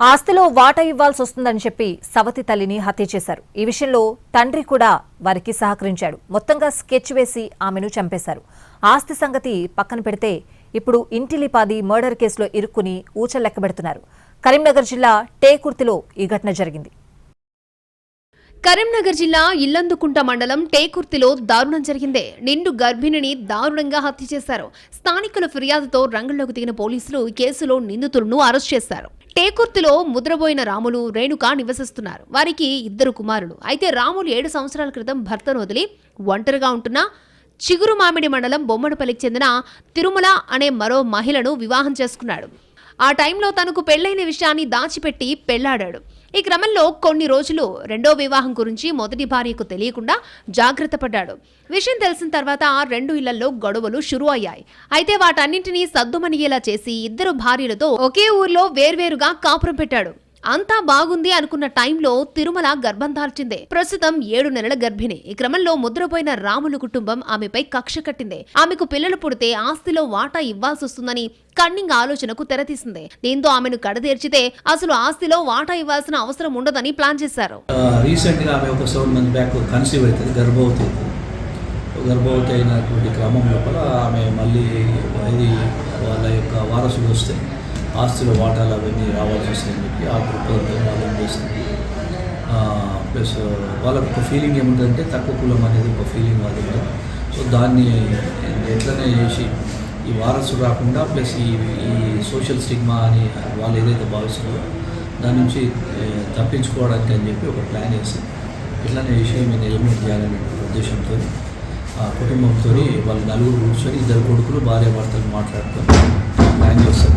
ఆస్తిలో వాటా ఇవ్వాల్సి వస్తుందని చెప్పి సవతి తల్లిని హత్య చేశారు. ఈ విషయంలో తండ్రి కూడా వారికి సహకరించాడు. మొత్తంగా స్కెచ్ వేసి ఆమెను చంపేశారు. ఆస్తి సంగతి పక్కన పెడితే ఇప్పుడు ఇంటిలిపాది మర్డర్ కేసులో ఇరుక్కుని ఊచలెక్కబెడుతున్నారు. కరీంనగర్ జిల్లా టేకుర్తిలో ఈ ఘటన జరిగింది. కరీంనగర్ జిల్లా ఇల్లందుకుంట మండలం టేకుర్తిలో దారుణం జరిగింది. నిండు గర్భిణిని దారుణంగా హత్య చేశారు. స్థానికుల ఫిర్యాదుతో రంగంలోకి దిగిన పోలీసులు ఈ కేసులో నిందితులను అరెస్ట్ చేశారు. టేకుర్తిలో ముద్రబోయిన రాములు, రేణుక నివసిస్తున్నారు. వారికి 2 కుమారులు. అయితే రాములు 7 సంవత్సరాల క్రితం భర్తను వదిలి ఒంటరిగా ఉంటున్న చిగురుమామిడి మండలం బొమ్మనపల్లికి చెందిన తిరుమల అనే మరో మహిళను వివాహం చేసుకున్నాడు. ఆ టైంలో తనకు పెళ్లైన విషయాన్ని దాచిపెట్టి పెళ్లాడాడు. ఈ క్రమంలో కొన్ని రోజులు రెండో వివాహం గురించి మొదటి భార్యకు తెలియకుండా జాగ్రత్త పడ్డాడు. విషయం తెలిసిన తర్వాత 2 ఇళ్లలో గొడవలు షురు అయ్యాయి. అయితే వాటన్నింటినీ సద్దుమణిగేలా చేసి 2 భార్యలతో ఒకే ఊర్లో వేర్వేరుగా కాపురం పెట్టాడు. అంతా బాగుంది అనుకున్న టైంలో తిరుమల గర్భం దాల్చింది. ప్రస్తుతం 7 నెలల గర్భిణి. ఈ క్రమంలో ముద్రపోయిన రాములు కుటుంబం ఆమెపై కక్ష కట్టింది. ఆమెకు పిల్లలు పుడితే ఆస్తిలో వాటా ఇవ్వాల్సి వస్తుందని కన్నింగ్ ఆలోచనకు తెరతీసింది. దీంతో ఆమెను కడతీర్చితే అసలు ఆస్తిలో వాటా ఇవ్వాల్సిన అవసరం ఉండదని ప్లాన్ చేశారు. రీసెంట్ గా ఆమె ఒక 7 మంత్స్ బ్యాక్ కన్సీవ్ అవుతుంది, గర్భవతి అయినటువంటి క్రమం లోపల ఆమె మళ్ళీ ఇది వాళ్ళ యొక్క వారసులు వస్తే ఆస్తిలో వాటాలు అవన్నీ రావాల్సి వస్తాయని చెప్పి ఆ దృక్పథంతో వాళ్ళు ఏం చేస్తుంది. ప్లస్ వాళ్ళకు ఒక ఫీలింగ్ ఏముంటుందంటే తక్కువ కులం అనేది ఒక ఫీలింగ్ వాళ్ళు ఉంటుంది. సో దాన్ని ఎట్లనే చేసి ఈ వారసులు రాకుండా ప్లస్ ఈ సోషల్ స్టిగ్మా అని వాళ్ళు ఏదైతే భావిస్తున్నారో దాని నుంచి తప్పించుకోవడానికి అని చెప్పి ఒక ప్లాన్ వేసి ఇట్లానే విషయం మీద ఎలిమినేట్ చేయాలనే ఉద్దేశంతో కుటుంబంతో వాళ్ళు 4 కూర్చొని 2 కొడుకులు భార్య భర్తలు మాట్లాడుకొని ప్లాన్ చేస్తారు.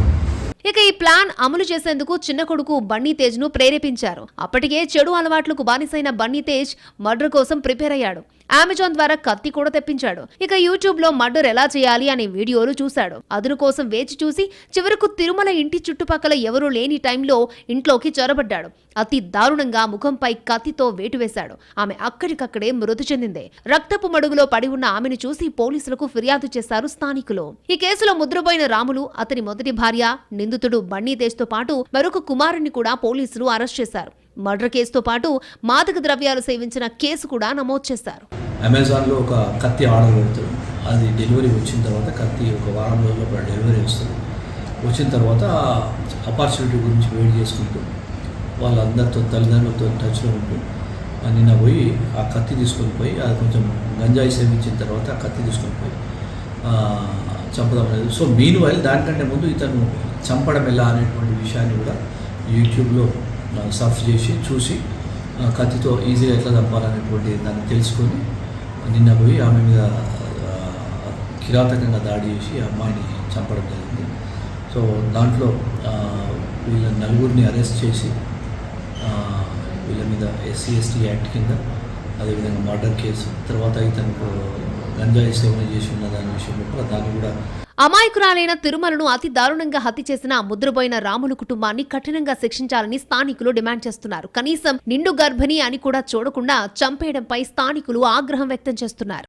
ఇక ఈ ప్లాన్ అమలు చేసేందుకు చిన్న కొడుకు బన్నీ తేజ్ ను ప్రేరేపించారు. అప్పటికే చెడు అలవాట్లకు బానిసైన బన్నీ తేజ్ మర్డర్ కోసం ప్రిపేర్ అయ్యాడు. అమెజాన్ ద్వారా కత్తి కూడా తెప్పించాడు. ఇక యూట్యూబ్ లో మర్డర్ ఎలా చేయాలి అనే వీడియోలు చూశాడు. అదును కోసం వేచి చూసి చివరకు తిరుమల ఇంటి చుట్టుపక్కల ఎవరూ లేని టైంలో ఇంట్లోకి చొరబడ్డాడు. అతి దారుణంగా ముఖంపై కత్తితో వేటు వేశాడు. ఆమె అక్కడికక్కడే మృతి చెందింది. రక్తపు మడుగులో పడి ఉన్న ఆమెను చూసి పోలీసులకు ఫిర్యాదు చేశారు స్థానికులు. ఈ కేసులో ముద్రపోయిన రాములు, అతని మొదటి భార్య, నిందితుడు బన్నీ తేజ్ తో పాటు మరొక కుమారుని కూడా పోలీసులు అరెస్ట్ చేశారు. మర్డర్ కేసుతో పాటు మాదక ద్రవ్యాలు సేవించిన కేసు కూడా నమోదు చేశారు. అమెజాన్లో ఒక కత్తి ఆర్డర్ పెడుతుంది. అది డెలివరీ వచ్చిన తర్వాత కత్తి ఒక వారం రోజుల్లో డెలివరీ వస్తుంది. వచ్చిన తర్వాత ఆపర్చునిటీ గురించి వెయిట్ చేసుకుంటూ వాళ్ళందరితో తల్లిదండ్రులతో టచ్లో ఉంటూ నిన్న పోయి ఆ కత్తి తీసుకొని పోయి అది కొంచెం గంజాయి సేవించిన తర్వాత ఆ కత్తి తీసుకొని పోయి చంపడం అనేది. సో మీన్ వైల్ దానికంటే ముందు ఇతను చంపడం ఎలా అనేటువంటి విషయాన్ని కూడా యూట్యూబ్లో సర్చ్ చేసి చూసి కత్తితో ఈజీగా ఎట్లా చంపాలనేటువంటి దాన్ని తెలుసుకొని నిన్న పోయి ఆమె మీద కిరాతకంగా దాడి చేసి ఆ అమ్మాయిని చంపడం జరిగింది. సో దాంట్లో వీళ్ళ 4 అరెస్ట్ చేసి వీళ్ళ మీద SC/ST యాక్ట్ కింద అదేవిధంగా మర్డర్ కేసు తర్వాత ఇతను గంజాయి సేవన చేసి ఉన్న దాని విషయంలో కూడా దాన్ని కూడా అమాయకురాలైన తిరుమలను అతి దారుణంగా హత్య చేసిన ముద్రపోయిన రాములు కుటుంబాన్ని కఠినంగా శిక్షించాలని స్థానికులు డిమాండ్ చేస్తున్నారు. కనీసం నిండు గర్భిణి అని కూడా చూడకుండా చంపేయడంపై స్థానికులు ఆగ్రహం వ్యక్తం చేస్తున్నారు.